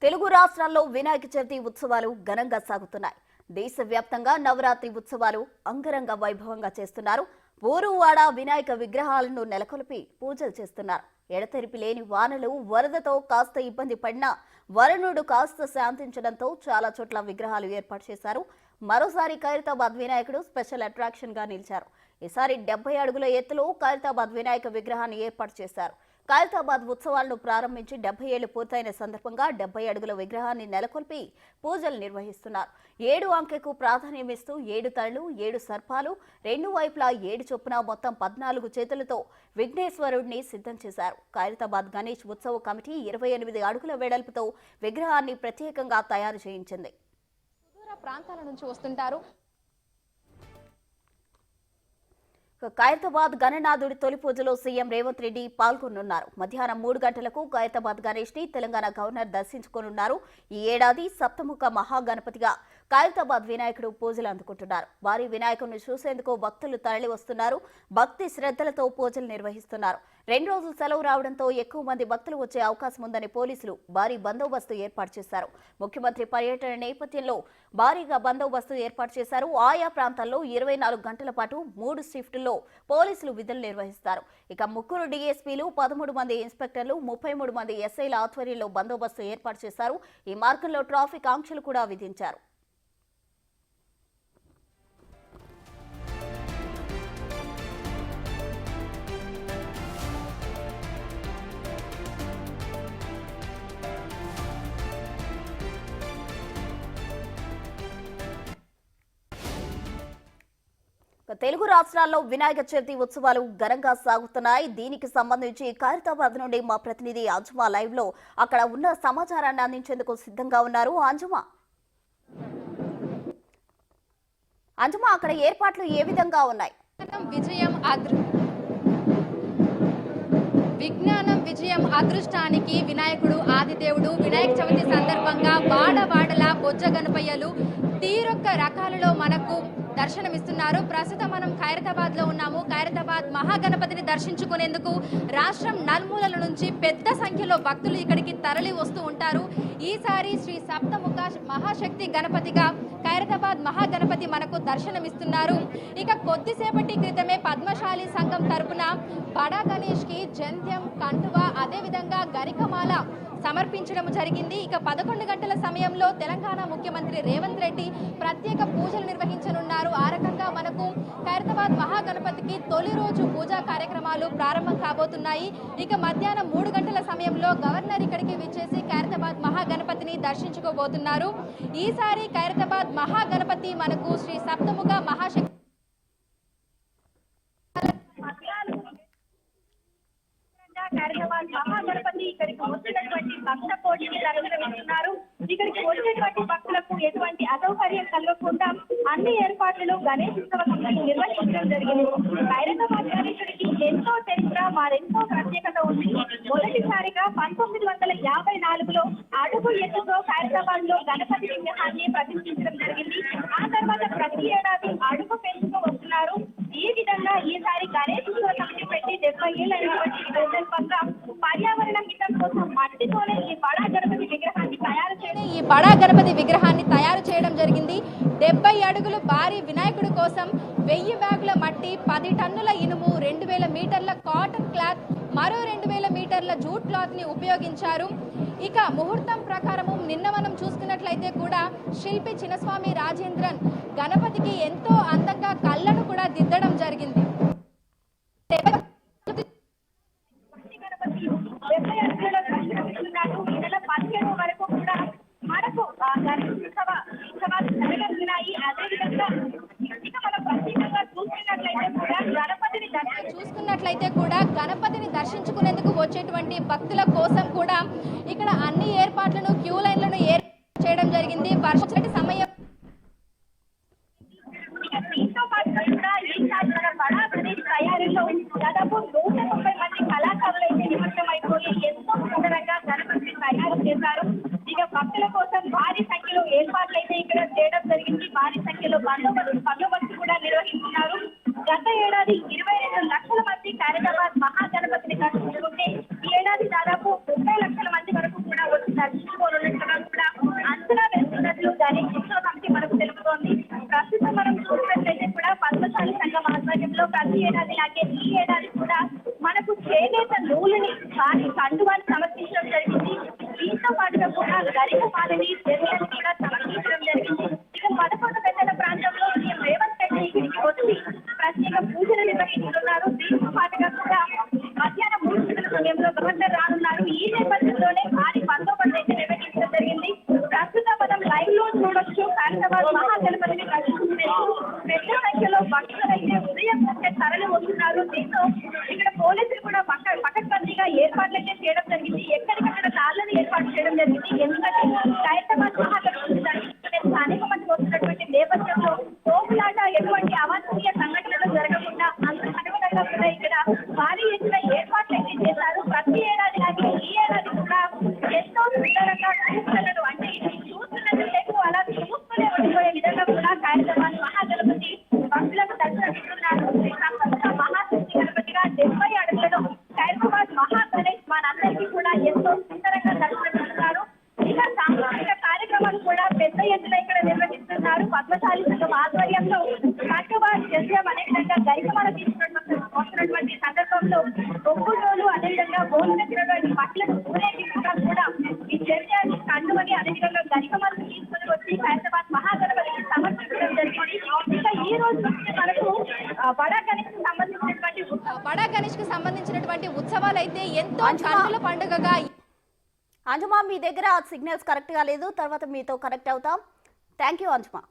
తెలుగు రాష్ట్రాల్లో వినాయక చవితి ఉత్సవాలు ఘనంగా సాగుతున్నాయి. దేశవ్యాప్తంగా నవరాత్రి ఉత్సవాలు అంగరంగ వైభవంగా చేస్తున్నారు. ఊరువాడ వినాయక విగ్రహాలను నెలకొల్పి పూజలు చేస్తున్నారు. ఎడతెరిపి లేని వానలు వరదతో కాస్త ఇబ్బంది పడినా వరుణుడు కాస్త శాంతించడంతో చాలా చోట్ల విగ్రహాలు ఏర్పాటు చేశారు. మరోసారి ఖైరతాబాద్ వినాయకుడు స్పెషల్ అట్రాక్షన్ గా నిలిచారు. ఈసారి 70 అడుగుల ఎత్తులో ఖైరతాబాద్ వినాయక విగ్రహాన్ని ఏర్పాటు చేశారు. ఖైరతాబాద్ ఉత్సవాలను ప్రారంభించి 70 ఏళ్లు పూర్తయిన సందర్భంగా 70 అడుగుల విగ్రహాన్ని నెలకొల్పి పూజలు నిర్వహిస్తున్నారు. 7 అంకెకు ప్రాధాన్యమిస్తూ 7 తలలు, 7 సర్పాలు, రెండు వైపులా 7 చొప్పున మొత్తం 14 చేతులతో విఘ్నేశ్వరుడిని సిద్ధం చేశారు. ఖైరతాబాద్ గణేష్ ఉత్సవ కమిటీ 28 అడుగుల వెడల్పుతో విగ్రహాన్ని ప్రత్యేకంగా తయారు చేయించింది. సుదూర ప్రాంతాల నుంచి వస్తుంటారు. ఖైరతాబాద్ గణనాథుడి తొలి పూజలో సీఎం రేవంత్ రెడ్డి పాల్గొనున్నారు. మధ్యాహ్నం 3 గంటలకు ఖైరతాబాద్ గణేష్ ని తెలంగాణ గవర్నర్ దర్శించుకోనున్నారు. ఈ ఏడాది సప్తముఖ మహాగణపతిగా ఖైరతాబాద్ వినాయకుడు పూజలు అందుకుంటున్నారు. భారీ వినాయకుడిని చూసేందుకు భక్తులు తరలి వస్తున్నారు. భక్తి శ్రద్ధలతో పూజలు నిర్వహిస్తున్నారు. 2 రోజులు సెలవు రావడంతో ఎక్కువ మంది భక్తులు వచ్చే అవకాశం ఉందని పోలీసులు భారీ బందోబస్తు ఏర్పాటు చేశారు. ముఖ్యమంత్రి పర్యటన నేపథ్యంలో భారీగా బందోబస్తు ఏర్పాటు చేశారు. ఆయా ప్రాంతాల్లో 24 గంటల పాటు 3 షిఫ్టుల్లో పోలీసులు విధులు నిర్వహిస్తారు. ఇక 3 డీఎస్పీలు, 13 మంది ఇన్స్పెక్టర్లు, 33 మంది ఎస్ఐల ఆధ్వర్యంలో బందోబస్తు ఏర్పాటు చేశారు. ఈ మార్గంలో ట్రాఫిక్ ఆంక్షలు కూడా విధించారు. తెలుగు రాష్ట్రాల్లో వినాయక చవితి ఉత్సవాలు ఘనంగా సాగుతున్నాయి. దీనికి సంబంధించి ఖైరతాబాద్ నుండి మా ప్రతినిధి అంజుమా లైవ్ లో అక్కడ ఉన్న సమాచారాన్ని అందించేందుకు సిద్ధంగా ఉన్నారు. అంజుమా అక్కడ ఏర్పాట్లు ఏ విధంగా ఉన్నాయి? విజ్ఞానం విజయం అదృష్టానికి వినాయకుడు ఆదిదేవుడు. వినాయక చవితి సందర్భంగా వాడవాడల బొజ్జ గణపయ్యలు తీరొక్క రకాలలో మనకు దర్శనమిస్తున్నారు. ప్రస్తుతం మనం ఖైరతాబాద్ లో ఉన్నాము. ఖైరతాబాద్ మహాగణపతిని దర్శించుకునేందుకు రాష్ట్రం నలుమూలల నుంచి పెద్ద సంఖ్యలో భక్తులు ఇక్కడికి తరలి వస్తూ ఉంటారు. ఈసారి శ్రీ సప్తముఖ మహాశక్తి గణపతిగా ఖైరతాబాద్ మహాగణపతి మనకు దర్శనమిస్తున్నారు. ఇక కొద్దిసేపటి క్రితమే పద్మశాలి సంఘం తరపున బడా గణేష్ కి జంధ్యం, కండువా, అదేవిధంగా గరికమాల సమర్పించడం జరిగింది. ఇక 11 గంటల సమయంలో తెలంగాణ ముఖ్యమంత్రి రేవంత్ రెడ్డి ప్రత్యేక పూజలు నిర్వహించనున్నారు. ఆ రకంగా మనకు ఖైరతాబాద్ మహాగణపతికి తొలి రోజు పూజా కార్యక్రమాలు ప్రారంభం కాబోతున్నాయి. ఇక మధ్యాహ్నం 3 గంటల సమయంలో గవర్నర్ ఇక్కడికి విచ్చేసి ఖైరతాబాద్ మహాగణపతిని దర్శించుకోబోతున్నారు. ఈసారి ఖైరతాబాద్ మహాగణపతి మనకు శ్రీ సప్తముఖ మహాశక్తి ఖైరతాబాద్ మహాగణపతి ఇక్కడికి వచ్చినటువంటి భక్త కోటిని తరలిస్తున్నారు. ఇక్కడికి వచ్చినటువంటి భక్తులకు ఎటువంటి అసౌకర్యం కలగకుండా అన్ని ఏర్పాట్లను గణేష్ ఉత్సవ కమిటీ నిర్వహించడం జరిగింది. ఖైరతాబాద్ గణేశుడికి ఎంతో చరిత్ర, మరెంతో ప్రత్యేకత ఉంది. మొదటిసారిగా 1954లో అడుగు ఎత్తుతో ఖైరతాబాద్ లో గణపతి విగ్రహాన్ని ప్రతిష్ఠించడం జరిగింది. ఆ తర్వాత ప్రతి ఏడాది అడుగు పెంచుతూ వస్తున్నారు. ఈ విధంగా ఈసారి గణేష్ ఉత్సవ కమిటీ పెట్టి 70 ఏళ్ళైనటువంటి సందర్భంగా పర్యావరణ హితం కోసం మట్టితోనే ఈ బడా గణపతి విగ్రహాన్ని తయారు చేయడం జరిగింది. 70 అడుగులు భారీ వినాయకుడి కోసం 1000 బ్యాగుల మట్టి, 10 టన్నుల ఇనుము, 2000 మీటర్ల కాటన్ క్లాత్, మరో 2000 మీటర్ల జూట్ క్లాత్ ని ఉపయోగించారు. ఇక ముహూర్తం ప్రకారము నిన్న మనం చూసుకున్నట్లయితే కూడా శిల్పి చిన్నస్వామి రాజేంద్రన్ గణపతికి ఎంతో అందంగా కళ్ళను కూడా దిద్దడం జరిగింది. చూసుకున్నట్లయితే కూడా గణపతిని దర్శించుకునేందుకు వచ్చేటువంటి భక్తుల కోసం కూడా ఇక్కడ అన్ని ఏర్పాట్లను, క్యూ లైన్లను ఏర్పాటు చేయడం జరిగింది. వర్షం సమయం తయారీలో దాదాపు 130 మంది కళాకారులు అయితే నిమగ్నమైపోయి ఎంతో సుందరంగా గణపతిని తయారు చేశారు. ఇక భక్తుల కోసం భారీ సంఖ్యలో ఏర్పాట్లు అయితే ఇక్కడ చేయడం జరిగింది. భారీ సంఖ్యలో బందోబస్తు కూడా నిర్వహిస్తున్నారు. గత ఏడాది 22 లక్షల మంది ఖైరతాబాద్ మహాగణపతిని దర్శించుకుంటే ఈ ఏడాది దాదాపు 30 లక్షల మంది వరకు కూడా వచ్చి దర్శించుకోనున్నట్టుగా కండువాన్ని సమర్పించడం జరిగింది. దీంతో పాటుగా కూడా గరికపాలని చర్యలు కూడా సమర్పించడం జరిగింది. ఇక 11 గంటల ప్రాంతంలో సీఎం రేవంత్ రెడ్డి ఇక్కడికి వచ్చి ప్రత్యేక పూజలు నిర్వహిస్తున్నారు. దీంతో పాటుగా కూడా మధ్యాహ్నం 3 గంటల సమయంలో గవర్నర్ రానున్నారు. ఈ నేపథ్యంలోనే భారీ బందోబస్తు అయితే నిర్వహించడం జరిగింది. ప్రస్తుతం మనం లైవ్ లో చూడొచ్చు. ఖైరతాబాద్ మహాగణపతిని దర్శించుకునేందుకు పెద్ద సంఖ్యలో భక్తులైతే ఉదయం నుంచే తరలి వస్తున్నారు. దీంతో ఇక్కడ పోలీసులు కూడా పకడ్బందీగా ఏర్పాట్లయితే చేయడం జరిగింది. ఎక్కడికక్కడ తాళ్లను ఏర్పాటు చేయడం జరిగింది. ఎందుకంటే ఖైరతాబాద్ మహాగణపతిని దర్శించుకునేందుకు అనేక మంది వస్తున్నటువంటి నేపథ్యంలో తోపులాట ఎటువంటి అవాంఛనీయ సంఘటనలు జరగకుండా అందుకు అనుగుణంగా కూడా ఇక్కడ భారీ ఎత్తున ఏర్పాట్లయితే చేశారు. ప్రతి ఏడాది లాగే ఈ ఏడాది కూడా ఎంతో సుందరంగా చూస్తున్నారు. అంటే చూస్తున్నంతసేపు అలా చూస్తూనే ఉండిపోయే విధంగా కూడా ఖైరతాబాద్ మహాగణపతి భక్తులకు దర్శనమిస్తున్నారు. ప్రపంచ మహాశక్తి గణపతిగా 70 అడుగులలో ఖైరతాబాద్ మహాగణేష్ మనందరికీ కూడా ఎంతో సుందరంగా దర్శనమిస్తున్నారు. ఇక సాంస్కృతిక కార్యక్రమాలు కూడా పెద్ద ఎత్తున ఇక్కడ నిర్వహిస్తున్నారు. పద్మశాలి సంఘం ఆధ్వర్యంలో ఖైరతాబాద్ జస్యం అనే విధంగా గరికమాల వస్తున్నటువంటి సందర్భంలో ఒక్కరోజు అదేవిధంగా భోజనటువంటి పట్లను ఊరేగింపుగా కూడా ఈ చర్యని కండుమని అదేవిధంగా గరికమాలను తీసుకుని వచ్చి ఖైరతాబాద్ మహాగణపతికి సమర్పించడం జరిగింది. ఇక ఈ రోజు నుంచి మనకు బడా గణేష్ కి సంబంధించినటువంటి బడా గణేష్ కి సంబంధించినటువంటి ఉత్సవాలు అయితే ఎంతో అంజుమా. కన్నుల పండుగగా అంజుమా, మీ దగ్గర సిగ్నల్స్ కరెక్ట్గా లేదు, తర్వాత మీతో కనెక్ట్ అవుతాం. Thank you అంజుమా.